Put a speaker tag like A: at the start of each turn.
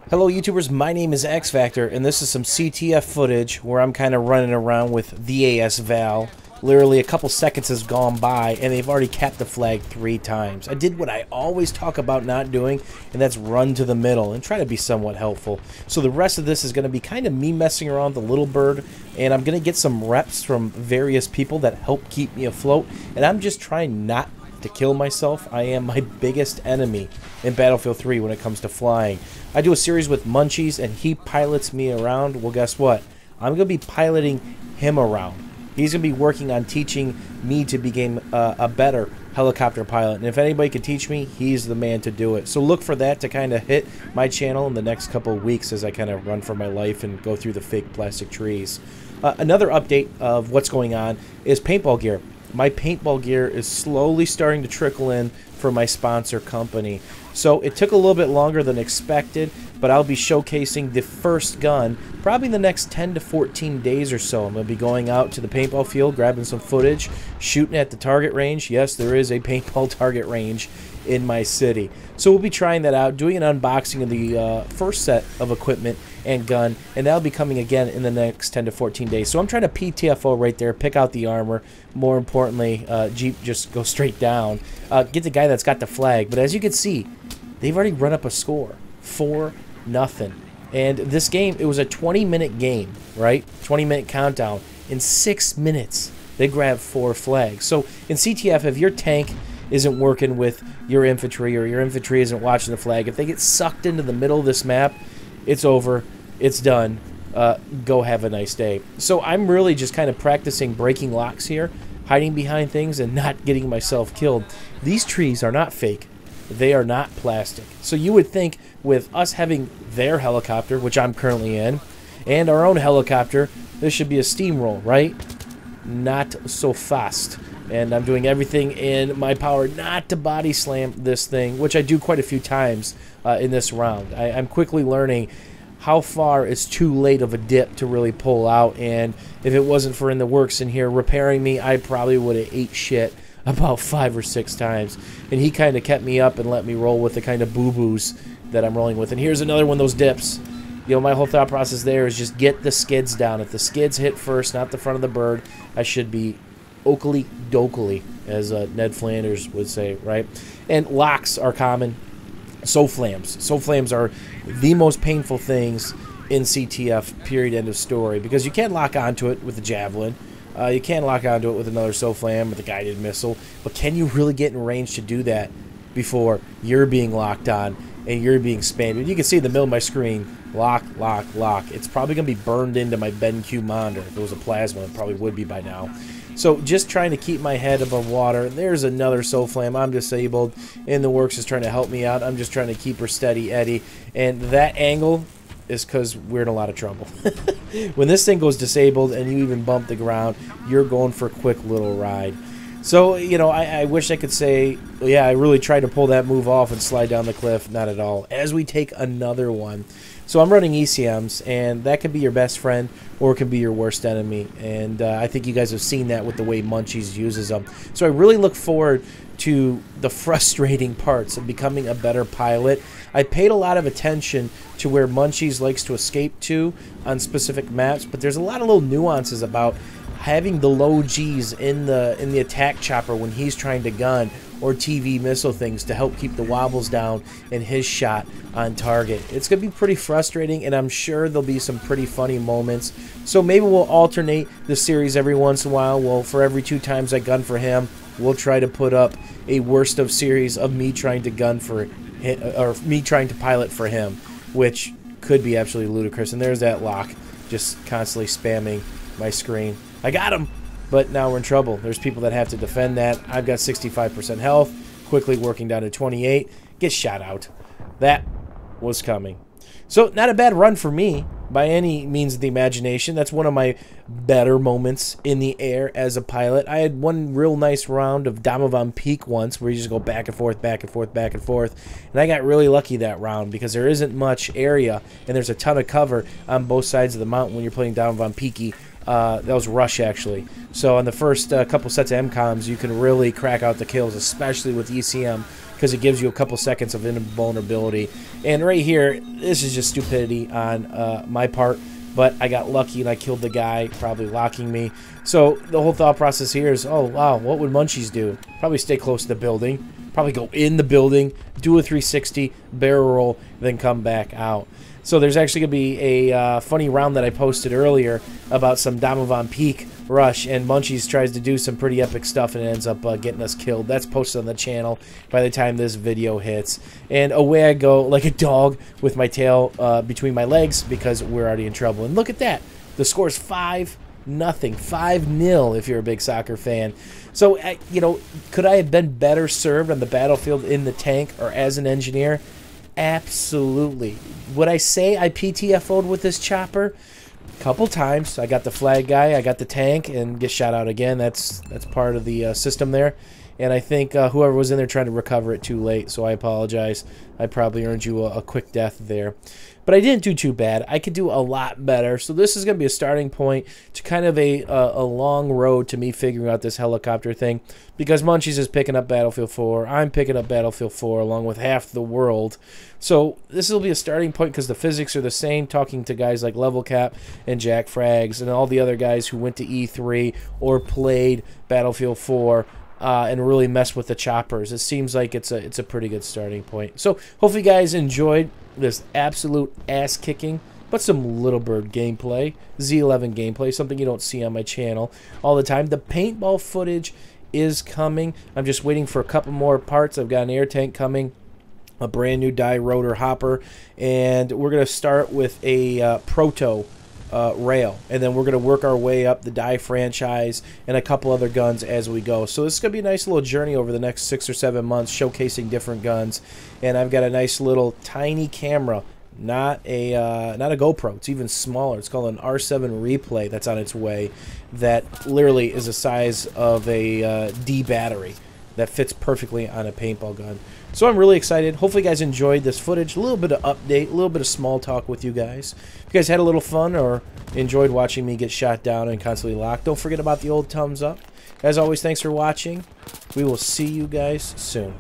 A: Hello YouTubers, my name is X Factor and this is some CTF footage where I'm kind of running around with the AS Val. Literally a couple seconds has gone by and they've already capped the flag 3 times. I did what I always talk about not doing, and that's run to the middle and try to be somewhat helpful. So the rest of this is going to be kind of me messing around with the little bird, and I'm going to get some reps from various people that help keep me afloat, and I'm just trying not to kill myself. I am my biggest enemy in Battlefield 3 when it comes to flying. I do a series with Munchies and he pilots me around. Well, guess what? I'm going to be piloting him around. He's going to be working on teaching me to become a better helicopter pilot. And if anybody can teach me, he's the man to do it. So look for that to kind of hit my channel in the next couple of weeks as I kind of run for my life and go through the fake plastic trees. Another update of what's going on is paintball gear. My paintball gear is slowly starting to trickle in for my sponsor company. So it took a little bit longer than expected, but I'll be showcasing the first gun probably in the next 10 to 14 days or so. I'm going to be going out to the paintball field, grabbing some footage, shooting at the target range. Yes, there is a paintball target range in my city. So we'll be trying that out, doing an unboxing of the first set of equipment and gun, and that'll be coming again in the next 10 to 14 days. So I'm trying to PTFO right there, pick out the armor. More importantly, Jeep just go straight down. Get the guy that's got the flag. But as you can see, they've already run up a score, 4-0. And this game, it was a 20-minute game, right? 20-minute countdown. In 6 minutes, they grabbed 4 flags. So in CTF, if your tank isn't working with your infantry or your infantry isn't watching the flag, if they get sucked into the middle of this map, it's over. It's done. Go have a nice day. So I'm really just kind of practicing breaking locks here, hiding behind things and not getting myself killed. These trees are not fake. They are not plastic. So you would think with us having their helicopter, which I'm currently in, and our own helicopter, this should be a steamroll, right? Not so fast. And I'm doing everything in my power not to body slam this thing, which I do quite a few times in this round. I'm quickly learning how far it's too late of a dip to really pull out, and if it wasn't for in the works in here repairing me, I probably would have ate shit about 5 or 6 times. And he kind of kept me up and let me roll with the kind of boo-boos that I'm rolling with. And here's another one of those dips. You know, my whole thought process there is just get the skids down. If the skids hit first, not the front of the bird, I should be oakley dokely, as Ned Flanders would say, right? And locks are common. So-flams. So-flams are the most painful things in CTF, period, end of story, because you can't lock onto it with a javelin. You can lock onto it with another SOFLAM with a guided missile, but can you really get in range to do that before you're being locked on and you're being spammed? You can see in the middle of my screen, lock, lock, lock. It's probably going to be burned into my BenQ monitor. If it was a plasma, it probably would be by now. So just trying to keep my head above water. There's another SOFLAM. I'm disabled. In the Works is trying to help me out. I'm just trying to keep her steady, Eddie. And that angle is because we're in a lot of trouble. When this thing goes disabled and you even bump the ground, you're going for a quick little ride. So, you know, I wish I could say, yeah, I really tried to pull that move off and slide down the cliff. Not at all. As we take another one. So I'm running ECMs, and that could be your best friend or it can be your worst enemy. And I think you guys have seen that with the way Munchies uses them. So I really look forward to the frustrating parts of becoming a better pilot. I paid a lot of attention to where Munchies likes to escape to on specific maps, but there's a lot of little nuances about having the low G's in the attack chopper when he's trying to gun, or TV missile things to help keep the wobbles down in his shot on target. It's going to be pretty frustrating, and I'm sure there'll be some pretty funny moments. So maybe we'll alternate the series every once in a while. Well, for every 2 times I gun for him, we'll try to put up a worst of series of me trying to gun for him, or me trying to pilot for him, which could be absolutely ludicrous. And there's that lock just constantly spamming my screen. I got him, but now we're in trouble. There's people that have to defend that. I've got 65% health, quickly working down to 28. Get shot out. That was coming. So not a bad run for me by any means of the imagination. That's one of my better moments in the air as a pilot. I had one real nice round of Domovan Peak once where you just go back and forth, back and forth, back and forth. And I got really lucky that round because there isn't much area and there's a ton of cover on both sides of the mountain when you're playing Domovan Peaky That was Rush, actually. So on the first couple sets of MCOMs, you can really crack out the kills, especially with ECM, because it gives you a couple seconds of invulnerability. And right here, this is just stupidity on my part, but I got lucky and I killed the guy, probably locking me. So the whole thought process here is, oh, wow, what would Munchies do? Probably stay close to the building, probably go in the building, do a 360, barrel roll, then come back out. So there's actually going to be a funny round that I posted earlier about some Domovan Peak Rush, and Munchies tries to do some pretty epic stuff and ends up getting us killed. That's posted on the channel by the time this video hits. And away I go like a dog with my tail between my legs because we're already in trouble. And look at that. The score's 5-0, 5-0 if you're a big soccer fan. So, you know, could I have been better served on the battlefield in the tank or as an engineer? Absolutely. Would I say I PTFO'd with this chopper? A couple times. I got the flag guy, I got the tank, and get shot out again. That's part of the system there. And I think whoever was in there trying to recover it too late, so I apologize. I probably earned you a quick death there. But I didn't do too bad. I could do a lot better. So this is going to be a starting point to kind of a long road to me figuring out this helicopter thing. Because Munchies is picking up Battlefield 4. I'm picking up Battlefield 4 along with half the world. So this will be a starting point because the physics are the same. Talking to guys like Level Cap and Jack Frags and all the other guys who went to E3 or played Battlefield 4. And really mess with the choppers. It seems like it's a pretty good starting point. So hopefully you guys enjoyed this absolute ass kicking, but some Little Bird gameplay, Z-11 gameplay, something you don't see on my channel all the time. The paintball footage is coming. I'm just waiting for a couple more parts. I've got an air tank coming, a brand new die rotor hopper, and we're gonna start with a proto rail, and then we're going to work our way up the die franchise and a couple other guns as we go. So this is going to be a nice little journey over the next 6 or 7 months showcasing different guns. And I've got a nice little tiny camera, not a GoPro. It's even smaller. It's called an R7 Replay that's on its way, that literally is the size of a D battery that fits perfectly on a paintball gun. So I'm really excited. Hopefully you guys enjoyed this footage. A little bit of update, a little bit of small talk with you guys. If you guys had a little fun or enjoyed watching me get shot down and constantly locked, don't forget about the old thumbs up. As always, thanks for watching. We will see you guys soon.